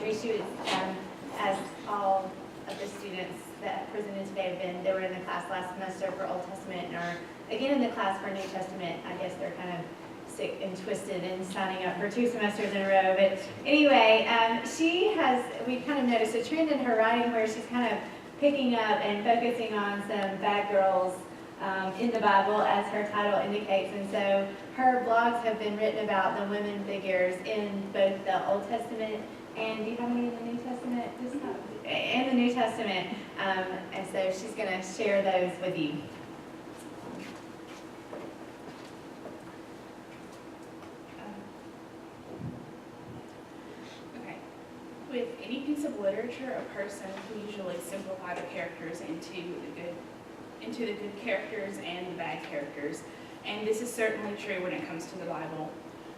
elementary. She was, as all of the students that presented today have been, they were in the class last semester for Old Testament and are again in the class for New Testament. I guess they're kind of sick and twisted and signing up for 2 semesters in a row. But anyway, we've kind of noticed a trend in her writing where she's kind of picking up and focusing on some bad girls in the Bible, as her title indicates. And so her blogs have been written about the women figures in both the Old Testament and, do you have any in the New Testament? In the New Testament. And so she's going to share those with you. With any piece of literature, a person can usually simplify the characters into the good characters and the bad characters. And this is certainly true when it comes to the Bible.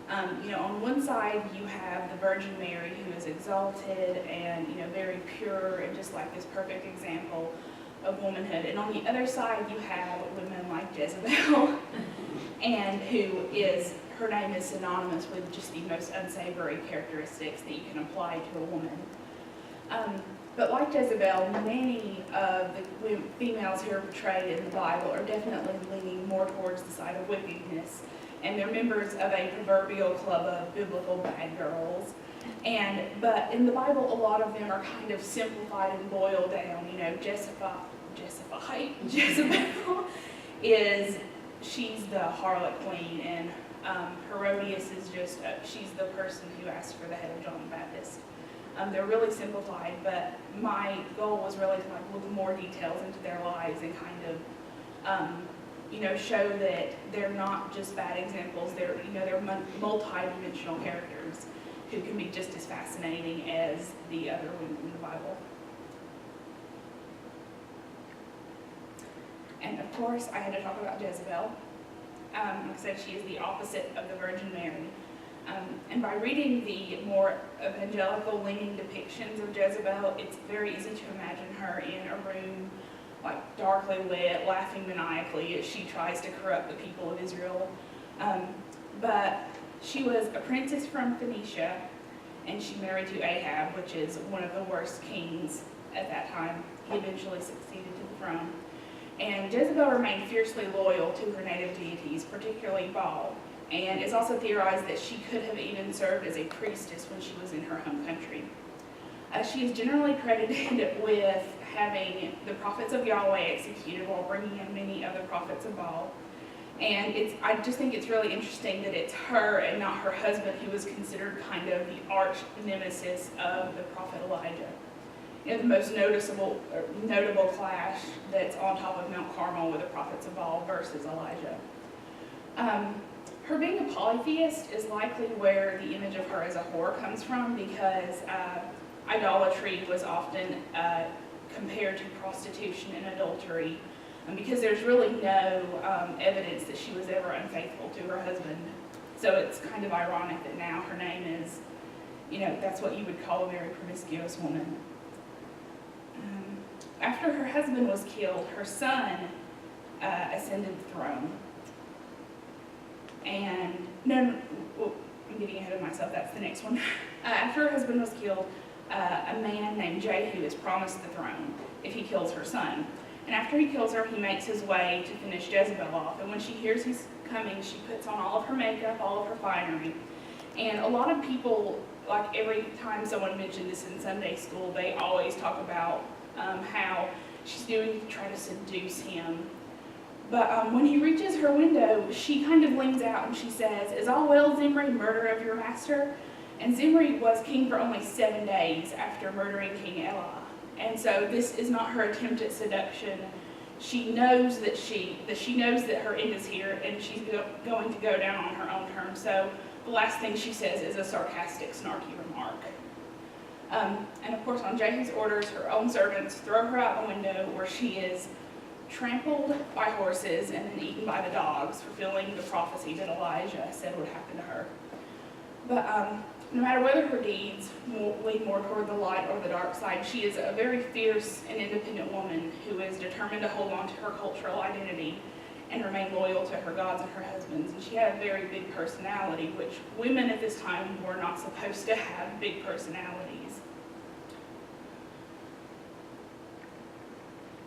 On one side you have the Virgin Mary, who is exalted and very pure and just like this perfect example of womanhood. And on the other side you have women like Jezebel, and her name is synonymous with just the most unsavory characteristics that you can apply to a woman. But like Jezebel, many of the females who are portrayed in the Bible are definitely leaning more towards the side of wickedness, and they're members of a proverbial club of biblical bad girls. But in the Bible, a lot of them are kind of simplified and boiled down. Jezebel she's the harlot queen, and Herodias is just, she's the person who asked for the head of John the Baptist. They're really simplified, but my goal was really to look more details into their lives and kind of, show that they're not just bad examples. They're multi-dimensional characters who can be just as fascinating as the other women in the Bible. And of course, I had to talk about Jezebel. Like I said, she is the opposite of the Virgin Mary. And by reading the more evangelical leaning depictions of Jezebel, it's very easy to imagine her in a room, darkly lit, laughing maniacally as she tries to corrupt the people of Israel. But she was a princess from Phoenicia, and she married to Ahab, which is one of the worst kings at that time. He eventually succeeded to the throne. And Jezebel remained fiercely loyal to her native deities, particularly Baal. And it's also theorized that she could have even served as a priestess when she was in her home country. She is generally credited with having the prophets of Yahweh executed while bringing in many other prophets of Baal. And I just think it's really interesting that it's her and not her husband who was considered kind of the arch nemesis of the prophet Elijah. The most notable clash that's on top of Mount Carmel with the prophets of Baal versus Elijah. Her being a polytheist is likely where the image of her as a whore comes from, because idolatry was often compared to prostitution and adultery, because there's really no evidence that she was ever unfaithful to her husband. So it's kind of ironic that now her name is, that's what you would call a very promiscuous woman. After her husband was killed, her son ascended the throne. And, I'm getting ahead of myself, that's the next one. After her husband was killed, a man named Jehu is promised the throne if he kills her son. And after he kills her, he makes his way to finish Jezebel off. And when she hears he's coming, she puts on all of her makeup, all of her finery. And a lot of people, every time someone mentioned this in Sunday school, they always talk about how she's doing to try to seduce him. But when he reaches her window, she kind of leans out and she says, "Is all well, Zimri, murderer of your master?" And Zimri was king for only 7 days after murdering King Elah. And so this is not her attempt at seduction. She knows that her end is here, and she's going to go down on her own terms. So the last thing she says is a sarcastic, snarky remark. And of course, on Jehu's orders, her own servants throw her out the window, where she is trampled by horses and then eaten by the dogs, fulfilling the prophecy that Elijah said would happen to her. But no matter whether her deeds lead more toward the light or the dark side, she is a very fierce and independent woman who is determined to hold on to her cultural identity and remain loyal to her gods and her husbands. And she had a very big personality, which women at this time were not supposed to have big personalities.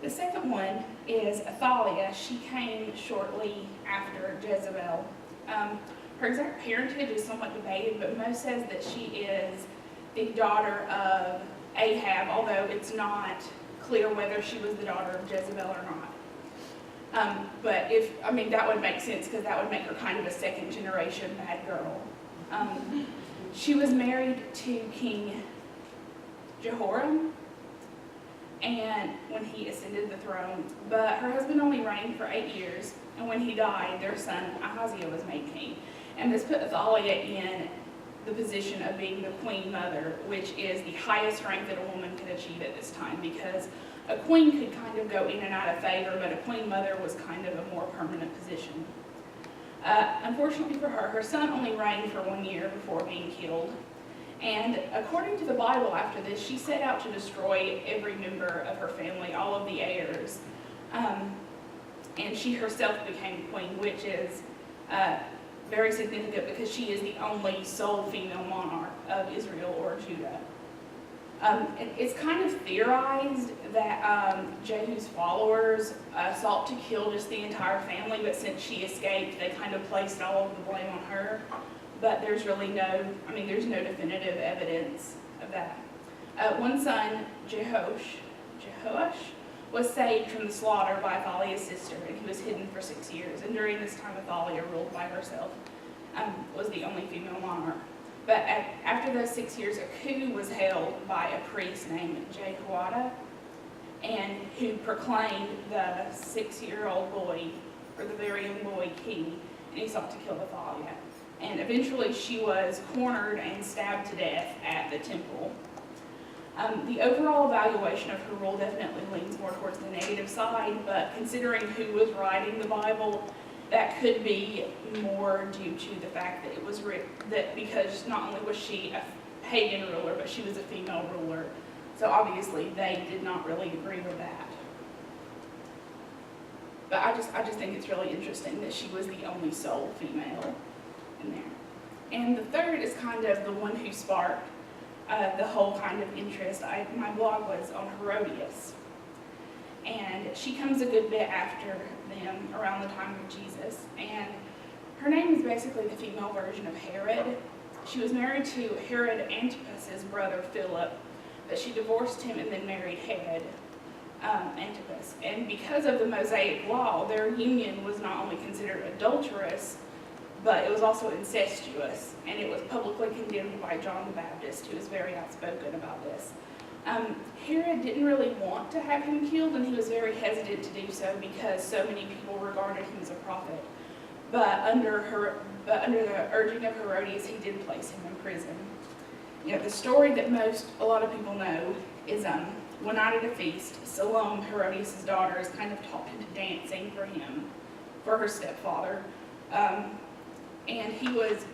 The second one is Athaliah. She came shortly after Jezebel. Her exact parentage is somewhat debated, but most says that she is the daughter of Ahab, although it's not clear whether she was the daughter of Jezebel or not. But that would make sense because that would make her kind of a second generation bad girl. She was married to King Jehoram, and when he ascended the throne, but her husband only reigned for 8 years, and when he died, their son Ahaziah was made king. And this put Athaliah in the position of being the queen mother, which is the highest rank that a woman could achieve at this time, because a queen could kind of go in and out of favor, but a queen mother was kind of a more permanent position. Unfortunately for her, her son only reigned for 1 year before being killed. And according to the Bible, after this, she set out to destroy every member of her family, all of the heirs. And she herself became queen, which is very significant because she is the only sole female monarch of Israel or Judah. It's kind of theorized that Jehu's followers sought to kill just the entire family, but since she escaped, they kind of placed all of the blame on her. But there's really there's no definitive evidence of that. One son, Jehoash, was saved from the slaughter by Athaliah's sister, and he was hidden for 6 years. And during this time, Athaliah ruled by herself, was the only female monarch. But after those 6 years, a coup was held by a priest named Jehoiada, and who proclaimed the 6-year-old boy, or the very young boy, king, and he sought to kill Athaliah. And eventually she was cornered and stabbed to death at the temple. The overall evaluation of her rule definitely leans more towards the negative side, but considering who was writing the Bible, that could be more due to the fact that it was that because not only was she a pagan ruler, but she was a female ruler. So obviously they did not really agree with that. But I just think it's really interesting that she was the only sole female in there. And the third is kind of the one who sparked the whole kind of interest. My blog was on Herodias. And she comes a good bit after them, around the time of Jesus. And her name is basically the female version of Herod. She was married to Herod Antipas's brother Philip, but she divorced him and then married Herod Antipas. And because of the Mosaic law, their union was not only considered adulterous, but it was also incestuous, and it was publicly condemned by John the Baptist, who was very outspoken about this. Herod didn't really want to have him killed, and he was very hesitant to do so because so many people regarded him as a prophet. But under the urging of Herodias, he did place him in prison. You know, the story that a lot of people know is one night at a feast, Salome, Herodias' daughter, is kind of talked into dancing for him, for her stepfather. And he was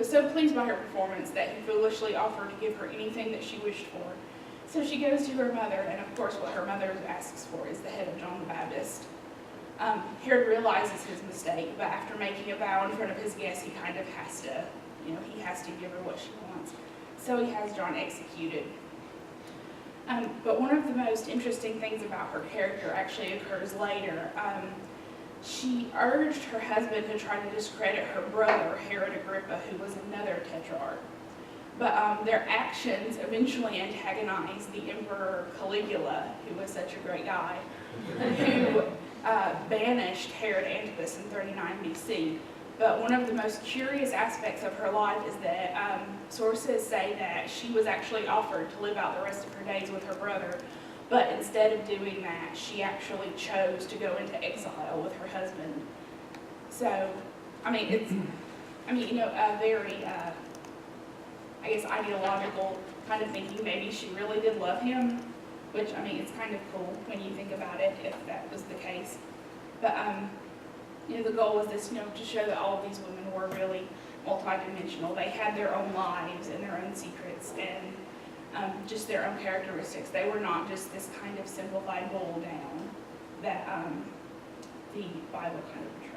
so pleased by her performance that he foolishly offered to give her anything that she wished for. So she goes to her mother, and of course what her mother asks for is the head of John the Baptist. Herod realizes his mistake, but after making a vow in front of his guests, he kind of has to, he has to give her what she wants. So he has John executed. But one of the most interesting things about her character actually occurs later. She urged her husband to try to discredit her brother, Herod Agrippa, who was another tetrarch. But their actions eventually antagonized the Emperor Caligula, who was such a great guy, who banished Herod Antipas in 39 BC. But one of the most curious aspects of her life is that sources say that she was actually offered to live out the rest of her days with her brother, but instead of doing that, she actually chose to go into exile with her husband. So, it's, a very, I guess, ideological kind of thinking. Maybe she really did love him, which, it's kind of cool when you think about it, if that was the case. But, the goal was this, to show that all of these women were really multidimensional. They had their own lives and their own secrets and just their own characteristics. They were not just this kind of simplified boil down that the Bible kind of portrays.